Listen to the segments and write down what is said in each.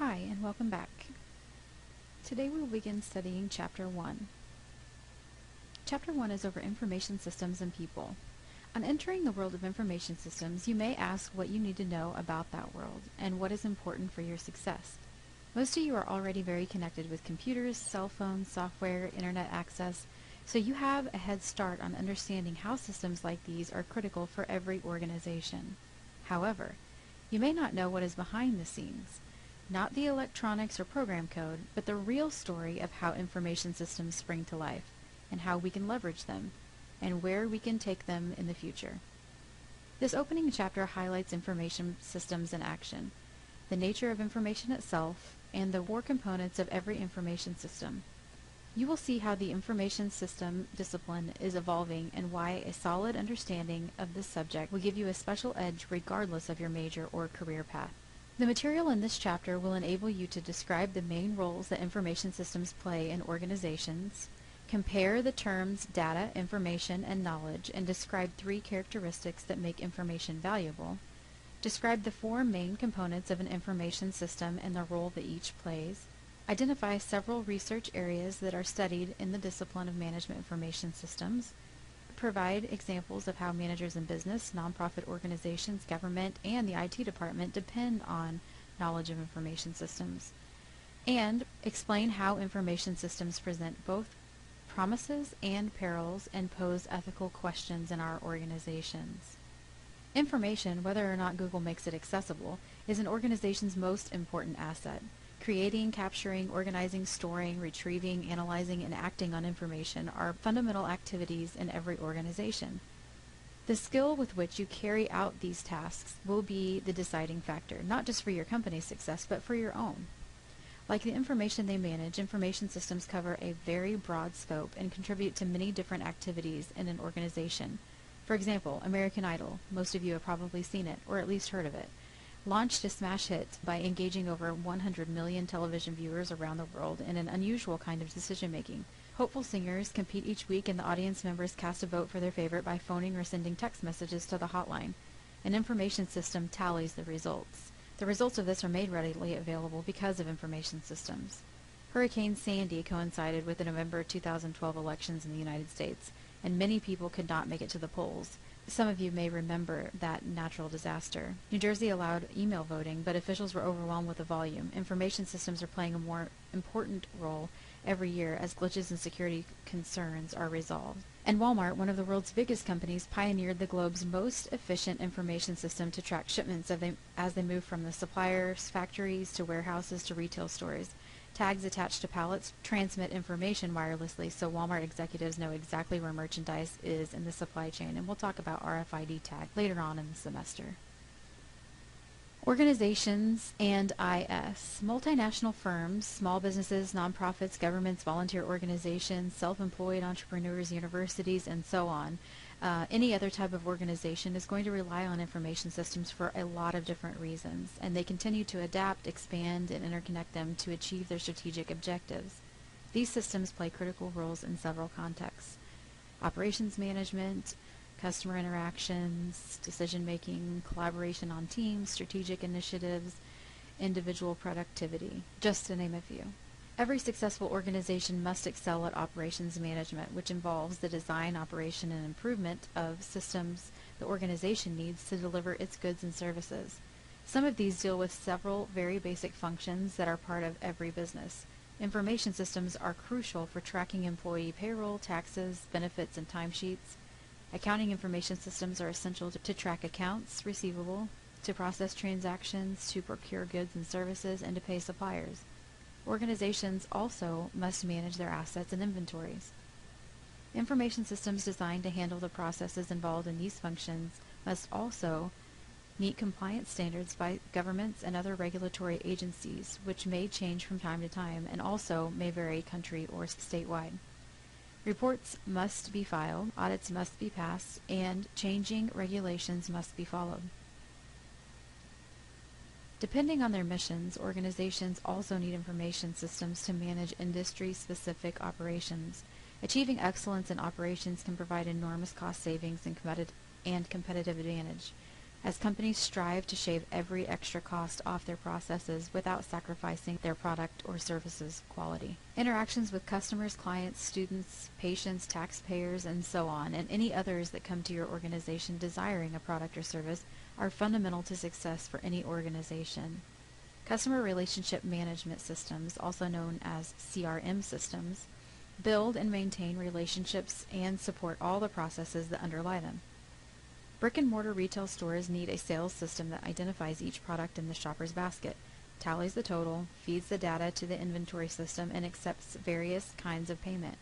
Hi, and welcome back. Today we will begin studying Chapter 1. Chapter 1 is over information systems and people. On entering the world of information systems, you may ask what you need to know about that world and what is important for your success. Most of you are already very connected with computers, cell phones, software, internet access, so you have a head start on understanding how systems like these are critical for every organization. However, you may not know what is behind the scenes. Not the electronics or program code, but the real story of how information systems spring to life, and how we can leverage them, and where we can take them in the future. This opening chapter highlights information systems in action, the nature of information itself, and the core components of every information system. You will see how the information system discipline is evolving and why a solid understanding of this subject will give you a special edge regardless of your major or career path. The material in this chapter will enable you to describe the main roles that information systems play in organizations, compare the terms data, information, and knowledge, and describe 3 characteristics that make information valuable, describe the 4 main components of an information system and the role that each plays, identify several research areas that are studied in the discipline of management information systems, provide examples of how managers in business, nonprofit organizations, government, and the IT department depend on knowledge of information systems, and explain how information systems present both promises and perils and pose ethical questions in our organizations. Information, whether or not Google makes it accessible, is an organization's most important asset. Creating, capturing, organizing, storing, retrieving, analyzing, and acting on information are fundamental activities in every organization. The skill with which you carry out these tasks will be the deciding factor, not just for your company's success, but for your own. Like the information they manage, information systems cover a very broad scope and contribute to many different activities in an organization. For example, American Idol, most of you have probably seen it, or at least heard of it, launched a smash hit by engaging over 100 million television viewers around the world in an unusual kind of decision-making. Hopeful singers compete each week, and the audience members cast a vote for their favorite by phoning or sending text messages to the hotline. An information system tallies the results. The results of this are made readily available because of information systems. Hurricane Sandy coincided with the November 2012 elections in the United States, and many people could not make it to the polls. Some of you may remember that natural disaster. New Jersey allowed email voting, but officials were overwhelmed with the volume. Information systems are playing a more important role every year as glitches and security concerns are resolved. And Walmart, one of the world's biggest companies, pioneered the globe's most efficient information system to track shipments as they move from the suppliers' factories to warehouses to retail stores. Tags attached to pallets transmit information wirelessly, so Walmart executives know exactly where merchandise is in the supply chain, and we'll talk about RFID tag later on in the semester. Organizations and IS. Multinational firms, small businesses, nonprofits, governments, volunteer organizations, self-employed entrepreneurs, universities, and so on. Any other type of organization is going to rely on information systems for a lot of different reasons, and they continue to adapt, expand, and interconnect them to achieve their strategic objectives. These systems play critical roles in several contexts: operations management, customer interactions, decision-making, collaboration on teams, strategic initiatives, individual productivity, just to name a few. Every successful organization must excel at operations management, which involves the design, operation, and improvement of systems the organization needs to deliver its goods and services. Some of these deal with several very basic functions that are part of every business. Information systems are crucial for tracking employee payroll, taxes, benefits, and timesheets. Accounting information systems are essential to track accounts receivable, to process transactions, to procure goods and services, and to pay suppliers. Organizations also must manage their assets and inventories. Information systems designed to handle the processes involved in these functions must also meet compliance standards by governments and other regulatory agencies, which may change from time to time and also may vary country or statewide. Reports must be filed, audits must be passed, and changing regulations must be followed. Depending on their missions, organizations also need information systems to manage industry-specific operations. Achieving excellence in operations can provide enormous cost savings and competitive advantage. as companies strive to shave every extra cost off their processes without sacrificing their product or services quality. Interactions with customers, clients, students, patients, taxpayers, and so on, and any others that come to your organization desiring a product or service are fundamental to success for any organization. Customer relationship management systems, also known as CRM systems, build and maintain relationships and support all the processes that underlie them. Brick-and-mortar retail stores need a sales system that identifies each product in the shopper's basket, tallies the total, feeds the data to the inventory system, and accepts various kinds of payment.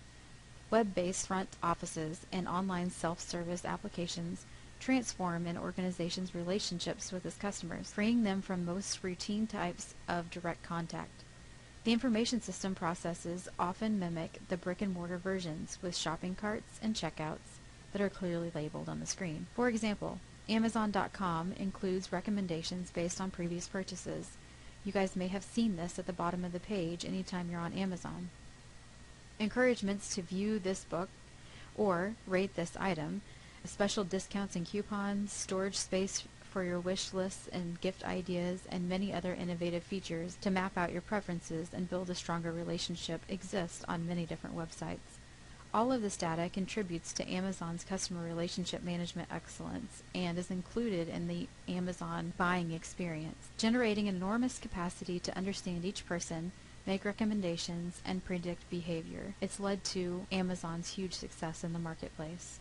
Web-based front offices and online self-service applications transform an organization's relationships with its customers, freeing them from most routine types of direct contact. The information system processes often mimic the brick-and-mortar versions, with shopping carts and checkouts that are clearly labeled on the screen. For example, Amazon.com includes recommendations based on previous purchases. You guys may have seen this at the bottom of the page anytime you're on Amazon. Encouragements to view this book or rate this item, special discounts and coupons, storage space for your wish lists and gift ideas, and many other innovative features to map out your preferences and build a stronger relationship exist on many different websites. All of this data contributes to Amazon's customer relationship management excellence and is included in the Amazon buying experience, generating an enormous capacity to understand each person, make recommendations, and predict behavior. It's led to Amazon's huge success in the marketplace.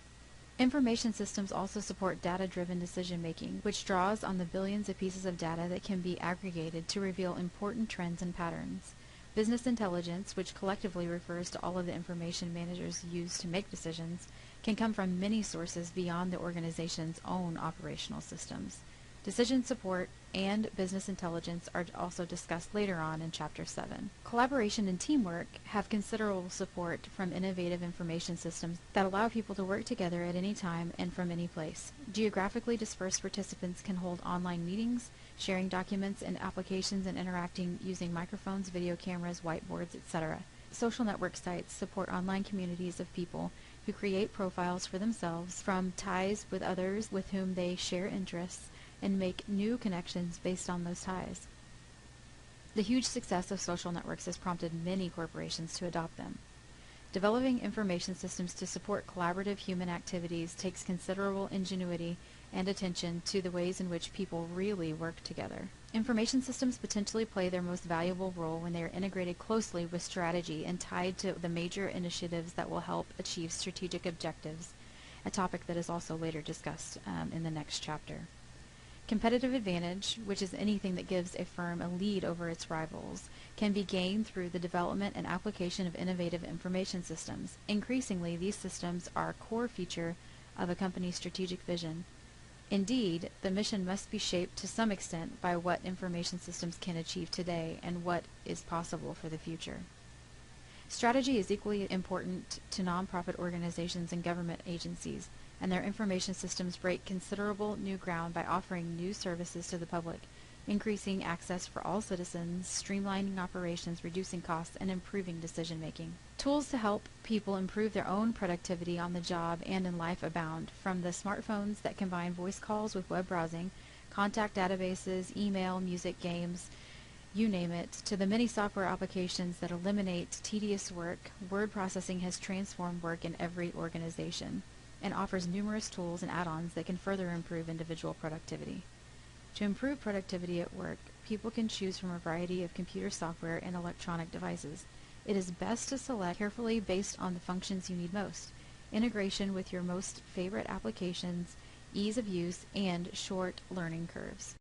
Information systems also support data-driven decision-making, which draws on the billions of pieces of data that can be aggregated to reveal important trends and patterns. Business intelligence, which collectively refers to all of the information managers use to make decisions, can come from many sources beyond the organization's own operational systems. Decision support and business intelligence are also discussed later on in Chapter 7. Collaboration and teamwork have considerable support from innovative information systems that allow people to work together at any time and from any place. Geographically dispersed participants can hold online meetings, sharing documents and applications, and interacting using microphones, video cameras, whiteboards, etc. Social network sites support online communities of people who create profiles for themselves from ties with others with whom they share interests and make new connections based on those ties. The huge success of social networks has prompted many corporations to adopt them. Developing information systems to support collaborative human activities takes considerable ingenuity and attention to the ways in which people really work together. Information systems potentially play their most valuable role when they are integrated closely with strategy and tied to the major initiatives that will help achieve strategic objectives, a topic that is also later discussed in the next chapter. Competitive advantage, which is anything that gives a firm a lead over its rivals, can be gained through the development and application of innovative information systems. Increasingly, these systems are a core feature of a company's strategic vision. Indeed, the mission must be shaped to some extent by what information systems can achieve today and what is possible for the future. Strategy is equally important to nonprofit organizations and government agencies, and their information systems break considerable new ground by offering new services to the public, increasing access for all citizens, streamlining operations, reducing costs, and improving decision-making. Tools to help people improve their own productivity on the job and in life abound, from the smartphones that combine voice calls with web browsing, contact databases, email, music, games, you name it, to the many software applications that eliminate tedious work. Word processing has transformed work in every organization and offers numerous tools and add-ons that can further improve individual productivity. To improve productivity at work, people can choose from a variety of computer software and electronic devices. It is best to select carefully based on the functions you need most, integration with your most favorite applications, ease of use, and short learning curves.